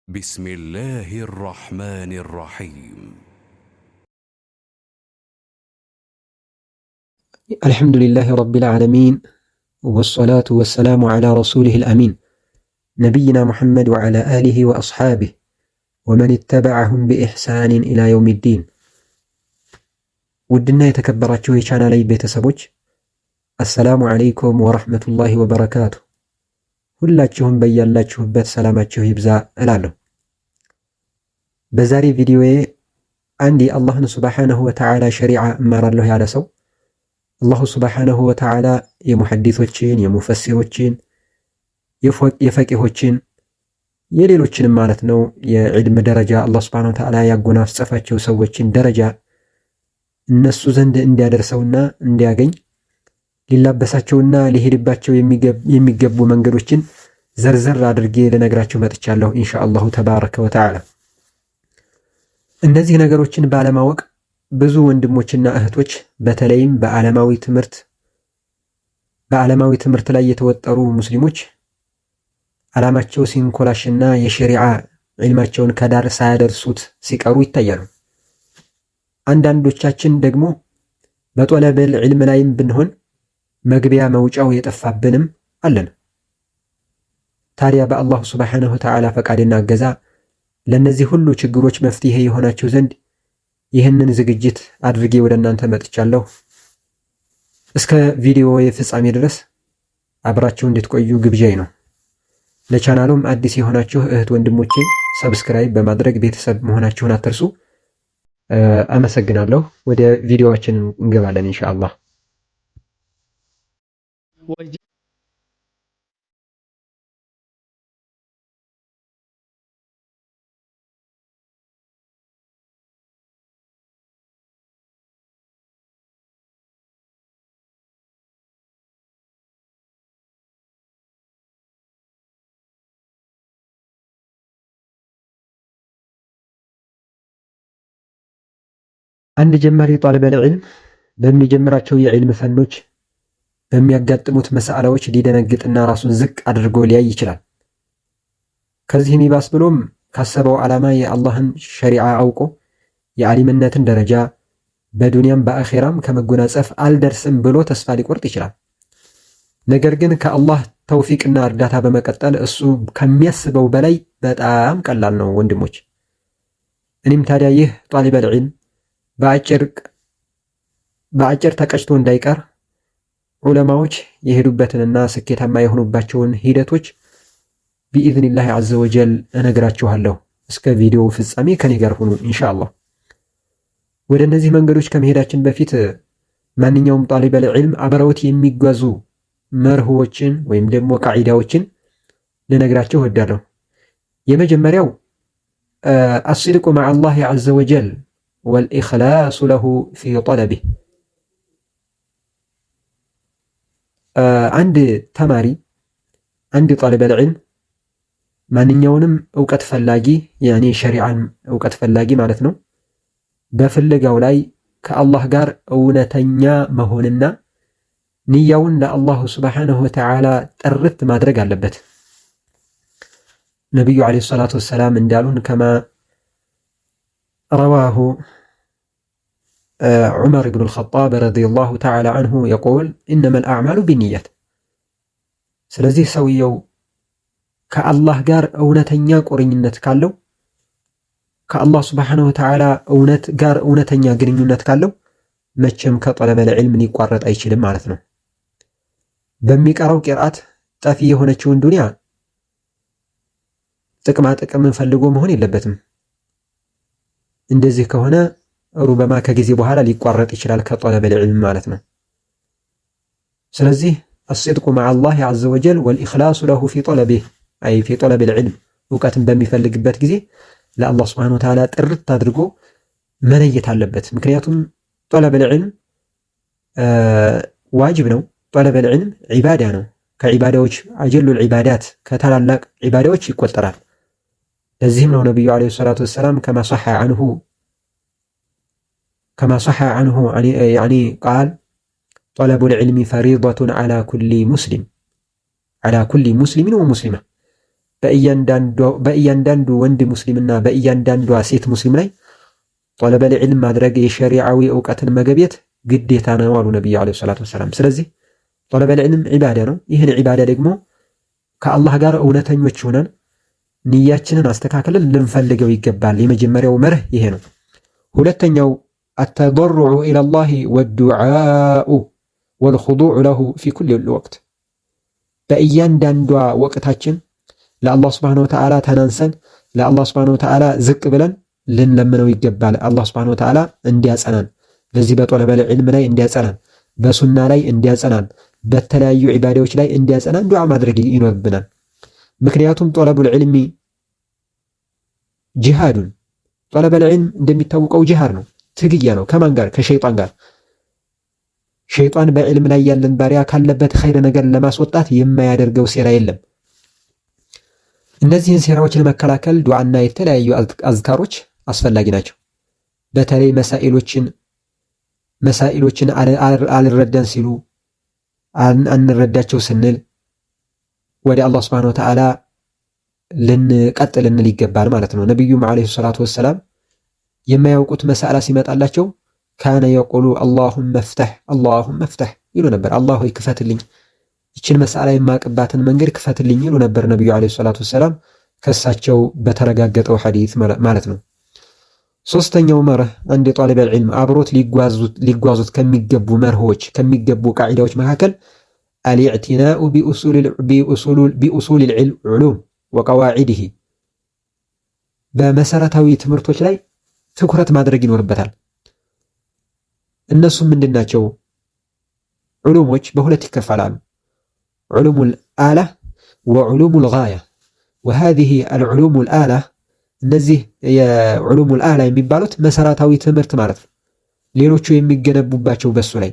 بسم الله الرحمن الرحيم. الحمد لله رب العالمين، والصلاة والسلام على رسوله الأمين نبينا محمد وعلى آله وأصحابه ومن اتبعهم بإحسان إلى يوم الدين. ودنا يتكبراتشو يشانا لي بيتسبوج، السلام عليكم ورحمة الله وبركاته. ሁላችሁም በያላችሁበት ሰላማችሁ ይብዛ እላለሁ። በዛሬ ቪዲዮዬ አንድ የአላህን ሱብሓነሁ ወተዓላ ሸሪዓ እማራለሁ ያለ ሰው አላሁ ሱብሓነሁ ወተዓላ የሙሐዲሶችን፣ የሙፈሲሮችን፣ የፈቂሆችን የሌሎችንም ማለት ነው የዕልም ደረጃ አላህ ሱብሓነሁ ወተዓላ ያጎናጸፋቸው ሰዎችን ደረጃ እነሱ ዘንድ እንዲያደርሰውና እንዲያገኝ ሊላበሳቸውና ሊሄድባቸው የሚገቡ መንገዶችን ዘርዘር አድርጌ ልነግራችሁ መጥቻለሁ ኢንሻአላሁ ተባረከ ወተዓላ። እነዚህ ነገሮችን ባለማወቅ ብዙ ወንድሞችና እህቶች በተለይም በዓለማዊ ትምህርት ላይ የተወጠሩ ሙስሊሞች ዓላማቸው ሲንኮላሽና የሸሪዓ ዒልማቸውን ከዳር ሳያደርሱት ሲቀሩ ይታያሉ። አንዳንዶቻችን ደግሞ በጦለበል ዒልም ላይም ብንሆን መግቢያ መውጫው የጠፋብንም አለን። ታዲያ በአላሁ ሱብሓነሁ ወተዓላ ፈቃድና እገዛ ለእነዚህ ሁሉ ችግሮች መፍትሄ የሆናቸው ዘንድ ይህንን ዝግጅት አድርጌ ወደ እናንተ መጥቻለሁ። እስከ ቪዲዮ የፍጻሜ ድረስ አብራችሁ እንድትቆዩ ግብዣይ ነው። ለቻናሉም አዲስ የሆናችሁ እህት ወንድሞቼ ሰብስክራይብ በማድረግ ቤተሰብ መሆናችሁን አትርሱ። አመሰግናለሁ። ወደ ቪዲዮዋችን እንገባለን ኢንሻአላህ። አንድ ጀማሪ ጧሊበል ዒልም በሚጀምራቸው የዒልም ፈኖች በሚያጋጥሙት መሳዕላዎች ሊደነግጥና ራሱን ዝቅ አድርጎ ሊያይ ይችላል። ከዚህም ይባስ ብሎም ካሰበው ዓላማ የአላህን ሸሪዓ አውቆ የዓሊምነትን ደረጃ በዱንያም በአኼራም ከመጎናጸፍ አልደርስም ብሎ ተስፋ ሊቆርጥ ይችላል። ነገር ግን ከአላህ ተውፊቅና እርዳታ በመቀጠል እሱ ከሚያስበው በላይ በጣም ቀላል ነው ወንድሞች። እኔም ታዲያ ይህ ጧሊበል ዒልም በአጭር ተቀጭቶ እንዳይቀር ዑለማዎች የሄዱበትንና ስኬታማ የሆኑባቸውን ሂደቶች ቢኢዝኒላህ ዐዘ ወጀል እነግራችኋለሁ። እስከ ቪዲዮ ፍጻሜ ከኔ ጋር ሁኑ ኢንሻአላህ። ወደ እነዚህ መንገዶች ከመሄዳችን በፊት ማንኛውም ጧሊበል ዒልም አብረውት የሚጓዙ መርሆችን ወይም ደግሞ ቃዒዳዎችን ልነግራችሁ እወዳለሁ። የመጀመሪያው አስድቁ መዐላህ ዐዘ ወጀል ወልኢኽላሱ ለሁ ፊ ጠለቢህ። አንድ ተማሪ አንድ ጧሊበል ዒልም ማንኛውንም እውቀት ፈላጊ ያኔ ሸሪዓን እውቀት ፈላጊ ማለት ነው በፍለጋው ላይ ከአላህ ጋር እውነተኛ መሆንና ንያውን ለአላሁ ሱብሓነሁ ወተዓላ ጥርት ማድረግ አለበት። ነቢዩ ዓለይሂ ሰላቱ ወሰላም እንዳሉን ከማ ረዋሁ ዑመር ብኑ አልኸጣብ ረዲየላሁ ተዓላ አንሁ የቁል ኢነመል አዕማሉ ቢንያት። ስለዚህ ሰውየው ከአላህ ጋር እውነተኛ ቁርኝነት ካለው ከአላህ ሱብሓነሁ ወተዓላ ጋር እውነተኛ ግንኙነት ካለው መቼም ከጠለበል ዒልም ሊቋረጥ አይችልም ማለት ነው። በሚቀራው ቂርአት ጠፊ የሆነችውን ዱንያ ጥቅማ ጥቅምን ፈልጎ መሆን የለበትም። እንደዚህ ከሆነ ሩበማ ከጊዜ በኋላ ሊቋረጥ ይችላል ከጠለበል ዒልም ማለት ነው። ስለዚህ አስድቁ መዐላህ ዐዘ ወጀል ወልኢኽላሱ ለሁ ፊ ጠለቢህ አይ ፊ ጠለቢል ዒልም እውቀትን በሚፈልግበት ጊዜ ለአላህ ሱብሓነሁ ወተዓላ ጥርት አድርጎ መለየት አለበት። ምክንያቱም ጠለበል ዒልም ዋጅብ ነው። ጠለበል ዒልም ዒባዳ ነው። ከዒባዳዎች አጀሉል ዒባዳት ከታላላቅ ዒባዳዎች ይቆጠራል። ለዚህም ነው ነቢዩ ዓለይሂ ሰላቱ ወሰላም ከማ ሰሐ ዐንሁ ያኒ ቃል ጠለቡል ዒልሚ ፈሪደቱን ዐላ ኩሊ ሙስሊሚን ወሙስሊማ። በእያንዳንዱ ወንድ ሙስሊምና በእያንዳንዷ ሴት ሙስሊም ላይ ጠለበል ዒልም ማድረግ የሸሪዓዊ እውቀትን መገብየት ግዴታ ነው አሉ ነብዩ አለይሂ ሰላቱ ወሰላም። ስለዚህ ጠለበል ዒልም ዒባዳ ነው። ይህን ዒባዳ ደግሞ ከአላህ ጋር እውነተኞች ሆነን ንያችንን አስተካክለን ልንፈልገው ይገባል። የመጀመሪያው መርህ ይሄ ነው። ሁለተኛው አተضرع إلى الله والدعاء والخضوع له في كل وقت በእያንዳንዷ ወቅታችን ለአላህ Subhanahu Wa Ta'ala ተናንሰን ለአላህ Subhanahu Wa Ta'ala ዝቅ ብለን ልንለምነው ይገባል። አላህ Subhanahu Wa Ta'ala እንዲያጸናን፣ በዚህ በጠለበል ዒልም ላይ እንዲያጸናን፣ በሱና ላይ እንዲያጸናን፣ በተለያዩ ዒባዳዎች ላይ እንዲያጸናን ዱዓ ማድረግ ይኖርብናል። ምክንያቱም ጠለቡል ዒልሚ ጂሃዱን፣ ጠለበል ዒልም እንደሚታወቀው ጂሃድ ነው፣ ትግያ ነው። ከማን ጋር? ከሸይጣን ጋር። ሸይጣን በዕልም ላይ ያለን ባሪያ ካለበት ኸይር ነገር ለማስወጣት የማያደርገው ሴራ የለም። እነዚህን ሴራዎች ለመከላከል ዱዓና የተለያዩ አዝካሮች አስፈላጊ ናቸው። በተለይ መሳኢሎችን አልረዳን ሲሉ አንረዳቸው ስንል ወደ አላህ Subhanahu Wa Ta'ala ልንቀጥል ልንል ይገባል ማለት ነው። ነብዩም አለይሂ ሰላቱ ወሰላም የማያውቁት መሳኢላ ሲመጣላቸው ካነ የቁሉ አላሁመ ፍተህ ይሉ ነበር። አላህ ሆይ ክፈትልኝ፣ ይችን መሳኢላ የማቅባትን መንገድ ክፈትልኝ ይሉ ነበር ነብዩ አለይሂ ሰላቱ ወሰላም ከሳቸው በተረጋገጠው ሐዲስ ማለት ነው። ሶስተኛው መርህ አንድ ጠለበል ዒልም አብሮት ሊጓዙት ከሚገቡ መርሆች ከሚገቡ ቃዒዳዎች መካከል አልኢዕቲናኡ ቢኡሱል ዑሉም ወቀዋዒድህ በመሰረታዊ ትምህርቶች ላይ ትኩረት ማድረግ ይኖርበታል። እነሱም ምንድናቸው? ዑሉሞች በሁለት ይከፈላሉ። ዑሉሙል አላ ወዑሉሙል ጋያ። ወሃዚህ አልዑሉሙል አላ እነዚህ የዑሉሙል አላ የሚባሉት መሰረታዊ ትምህርት ማለት ነው። ሌሎቹ የሚገነቡባቸው በሱ ላይ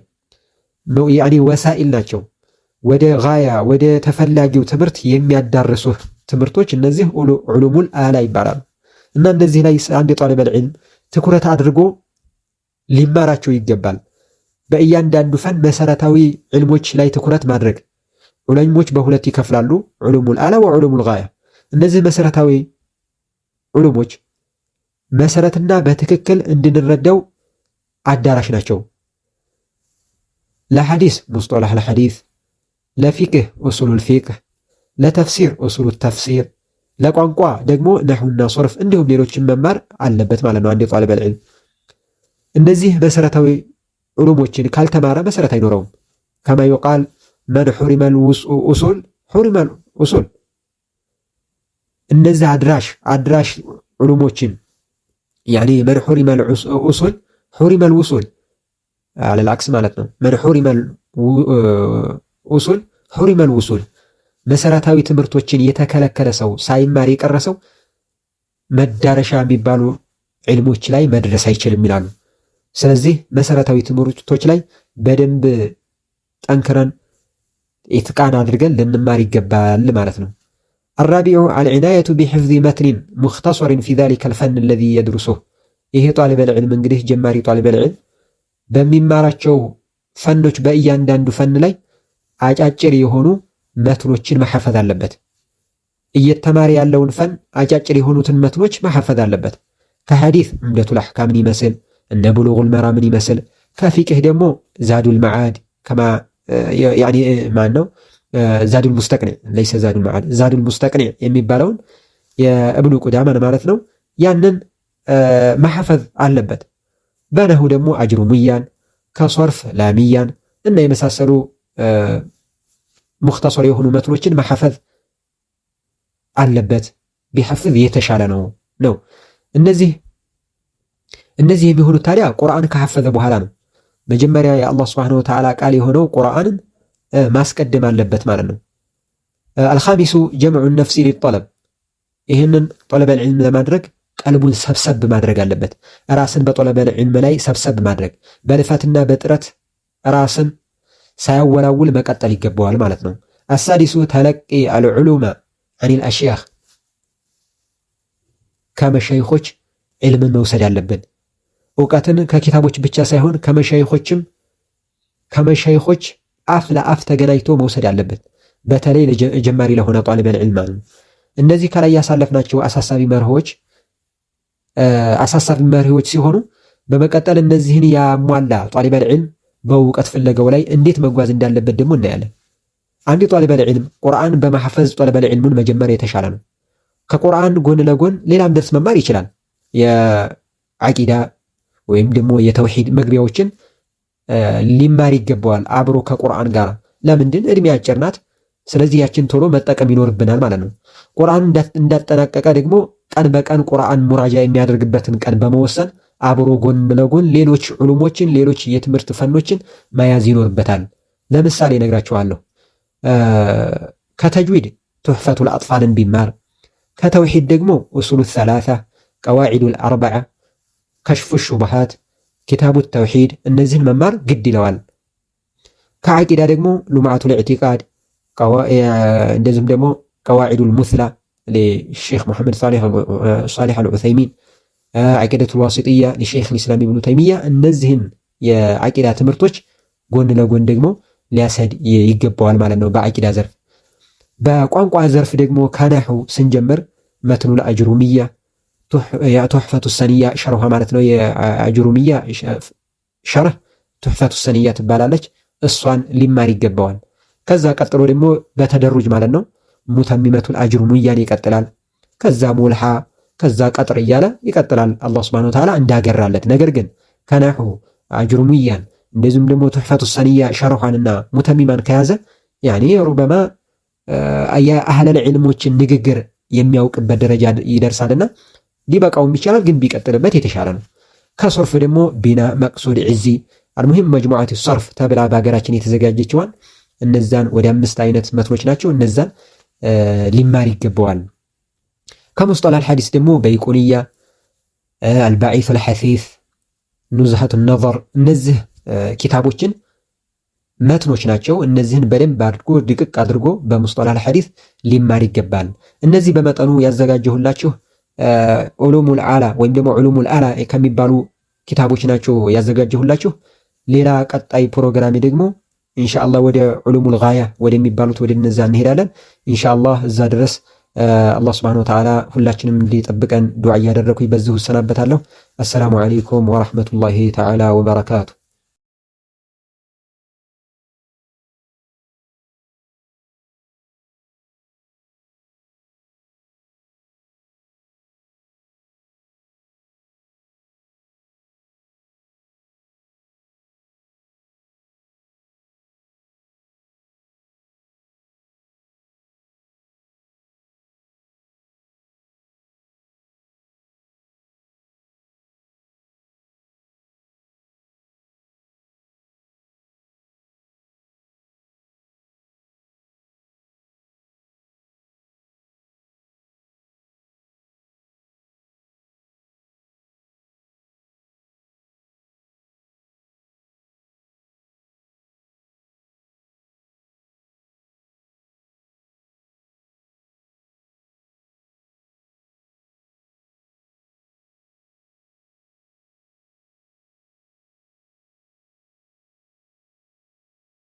ያኒ ወሳኢል ናቸው። ወደ ጋያ ወደ ተፈላጊው ትምህርት የሚያዳርሱ ትምህርቶች እነዚህ ዑሉሙል አላ ይባላሉ። እና እንደዚህ ላይ አንድ ጠለበል ዒልም ትኩረት አድርጎ ሊማራቸው ይገባል። በእያንዳንዱ ፈን መሰረታዊ ዒልሞች ላይ ትኩረት ማድረግ። ዑለሞች በሁለት ይከፍላሉ፣ ዑሉሙል አላ ወዑሉሙል ጋያ። እነዚህ መሰረታዊ ዑሉሞች መሰረትና በትክክል እንድንረዳው አዳራሽ ናቸው። ለሐዲስ ሙስጠላህ ለሐዲስ፣ ለፊቅህ ኡሱሉል ፊቅህ፣ ለተፍሲር ኡሱሉት ተፍሲር፣ ለቋንቋ ደግሞ ነህውና ሶርፍ እንዲሁም ሌሎችን መማር አለበት ማለት ነው አንድ ጠለበል ዒልም። እነዚህ መሰረታዊ ዑሉሞችን ካልተማረ መሰረት አይኖረውም። ከማ ይቃል መን ሑሪመል ኡሱል ሑሪመል ኡሱል። እነዚህ አድራሽ ዑሉሞችን ያኒ መን ሑሪመል ኡሱል ሑሪመል ውሱል አለል አክስ ማለት ነው። መን ሑሪመል ኡሱል ሑሪመል ውሱል። መሰረታዊ ትምህርቶችን የተከለከለ ሰው ሳይማር የቀረ ሰው መዳረሻ የሚባሉ ዒልሞች ላይ መድረስ አይችልም ይላሉ። ስለዚህ መሰረታዊ ትምህርቶች ላይ በደንብ ጠንክረን ኢትቃን አድርገን ልንማር ይገባል ማለት ነው። الرابع العناية بحفظ متن مختصر في ذلك الفن الذي يدرسه። ይሄ ጠለበል ዒልም እንግዲህ ጀማሪ ጠለበል ዒልም በሚማራቸው ፈኖች በእያንዳንዱ ፈን ላይ አጫጭር የሆኑ መትኖችን መሐፈዝ አለበት። እየተማረ ያለውን ፈን አጫጭር የሆኑትን መትኖች መሐፈዝ አለበት። ከሐዲስ ዑምደቱል አሕካምን ይመስል እነ ቡሉጉል መራምን ይመስል፣ ከፊቅህ ደግሞ ዛዱል መዓድ ከማ ያኒ ማን ነው ዛዱል ሙስተቅኒዕ ለይሰ ዛዱል መዓድ ዛዱል ሙስተቅኒዕ የሚባለውን የእብኑ ቁዳማን ማለት ነው። ያንን መሐፈዝ አለበት። በነሁ ደግሞ አጅሩምያን ከሶርፍ ላሚያን እና የመሳሰሉ ሙኽተሰር የሆኑ መትኖችን መሐፈዝ አለበት። ቢሐፍዝ የተሻለ ነው። እነዚህ የሚሆኑት ታዲያ ቁርአን ከሐፈዘ በኋላ ነው። መጀመሪያ የአላህ Subhanahu Wa Ta'ala ቃል የሆነው ቁርአንን ማስቀደም አለበት ማለት ነው። አልኻሚሱ ጀምዑ ነፍሲ ሊጠለብ። ይህንን ጠለበል ዒልም ለማድረግ ቀልቡን ሰብሰብ ማድረግ አለበት። ራስን በጠለበል ዒልም ላይ ሰብሰብ ማድረግ፣ በልፋትና በጥረት ራስን ሳያወላውል መቀጠል ይገባዋል ማለት ነው። አሳዲሱ ተለቂ አልዑሉማ አኒል አሽያኽ። ከመሻይኾች ዒልምን መውሰድ አለብን። እውቀትን ከኪታቦች ብቻ ሳይሆን ከመሻይኾች አፍ ለአፍ ተገናኝቶ መውሰድ አለበት። በተለይ ጀማሪ ለሆነ ጠለበል ዒልም ማለት ነው። እነዚህ ከላይ ያሳለፍናቸው አሳሳቢ መርሆች ሲሆኑ በመቀጠል እነዚህን ያሟላ ጧሊበል ዒልም በእውቀት ፍለጋው ላይ እንዴት መጓዝ እንዳለበት ደግሞ እናያለን። አንድ ጧሊበል ዒልም ቁርአን በማሐፈዝ ጧሊበል ዒልሙን መጀመር የተሻለ ነው። ከቁርአን ጎን ለጎን ሌላም ደርስ መማር ይችላል። የዓቂዳ ወይም ደግሞ የተውሂድ መግቢያዎችን ሊማር ይገባዋል አብሮ ከቁርአን ጋር። ለምንድን እድሜ አጭር ናት። ስለዚህ ያችን ቶሎ መጠቀም ይኖርብናል ማለት ነው። ቁርአን እንዳጠናቀቀ ደግሞ ቀን በቀን ቁርአን ሙራጃ የሚያደርግበትን ቀን በመወሰን አብሮ ጎን ለጎን ሌሎች ዑሉሞችን ሌሎች የትምህርት ፈኖችን መያዝ ይኖርበታል። ለምሳሌ ነግራችኋለሁ። ከተጅዊድ ቱሕፈቱል አጥፋልን ቢማር፣ ከተውሂድ ደግሞ ኡሱሉ ሰላሳ፣ ቀዋዒዱል አርበዓ፣ ከሽፉ ሹብሃት፣ ኪታቡ ተውሂድ እነዚህን መማር ግድ ይለዋል። ከዓቂዳ ደግሞ ሉምዓቱል ኢዕቲቃድ እንደዚሁም ደግሞ ቀዋዒዱል ሙስላ ለሼኽ መሐመድ ሷሊሕ አልዑሰይሚን፣ ዓቂደቱል ዋሲጥያ ለሼኽ ልእስላም ኢብኑ ተይሚያ እነዚህን የዓቂዳ ትምህርቶች ጎን ለጎን ደግሞ ሊያሰድ ይገባዋል ማለት ነው በዓቂዳ ዘርፍ። በቋንቋ ዘርፍ ደግሞ ከነሕው ስንጀምር መትኑል አጅሩሚያ፣ ቱሕፈቱ ሰንያ ሸርሃ ማለት ነው። የአጅሩሚያ ሸርህ ቱሕፈቱ ሰንያ ትባላለች። እሷን ሊማር ይገባዋል። ከዛ ቀጥሎ ደግሞ በተደሩጅ ማለት ነው ሙተሚመቱል አጅሩሚያን ይቀጥላል። ከዛ ሙልሃ፣ ከዛ ቀጥር እያለ ይቀጥላል። አላህ ሱብሓነሁ ወተዓላ እንዳገራለት። ነገር ግን ከነሕው አጅሩሚያን እንደዚሁም ደግሞ ቱሕፈቱ ሰንያ ሸርሃንና ሙተሚማን ከያዘ ያኔ ሩበማ የአህለል ዒልሞችን ንግግር የሚያውቅበት ደረጃ ይደርሳልና ሊበቃውም ይችላል፣ ግን ቢቀጥልበት የተሻለ ነው። ከሶርፍ ደግሞ ቢና፣ መቅሱድ፣ ዒዚ አልሙሂም መጅሙዓቱ ሶርፍ ተብላ በሀገራችን የተዘጋጀችዋን እነዛን ወደ 5 አይነት መትኖች ናቸው። እነዛን ሊማር ይገባዋል። ከሙስጠላል ሐዲስ ደግሞ በይቁንያ፣ አልባዒሱል ሐሲስ፣ ኑዝሀቱ ነዘር እነዚህ ኪታቦችን መትኖች ናቸው። እነዚህን በደንብ አድርጎ ድቅቅ አድርጎ በሙስጠላል ሐዲስ ሊማር ይገባል። እነዚህ በመጠኑ ያዘጋጀሁላችሁ ዑሉሙል አላ ወይም ደግሞ ዑሉሙል አላ ከሚባሉ ኪታቦች ናቸው ያዘጋጀሁላችሁ። ሌላ ቀጣይ ፕሮግራሜ ደግሞ ኢንሻአላህ ወደ ዑሉሙል ጋያ ወደሚባሉት ወደ እነዛ እንሄዳለን ኢንሻአላህ። እዛ ድረስ አላህ ሱብሓነሁ ወተዓላ ሁላችንም እንዲጠብቀን ዱዓ እያደረኩኝ በዚሁ እሰናበታለሁ። አሰላሙ አለይኩም ወራህመቱላሂ ተዓላ ወበረካቱ።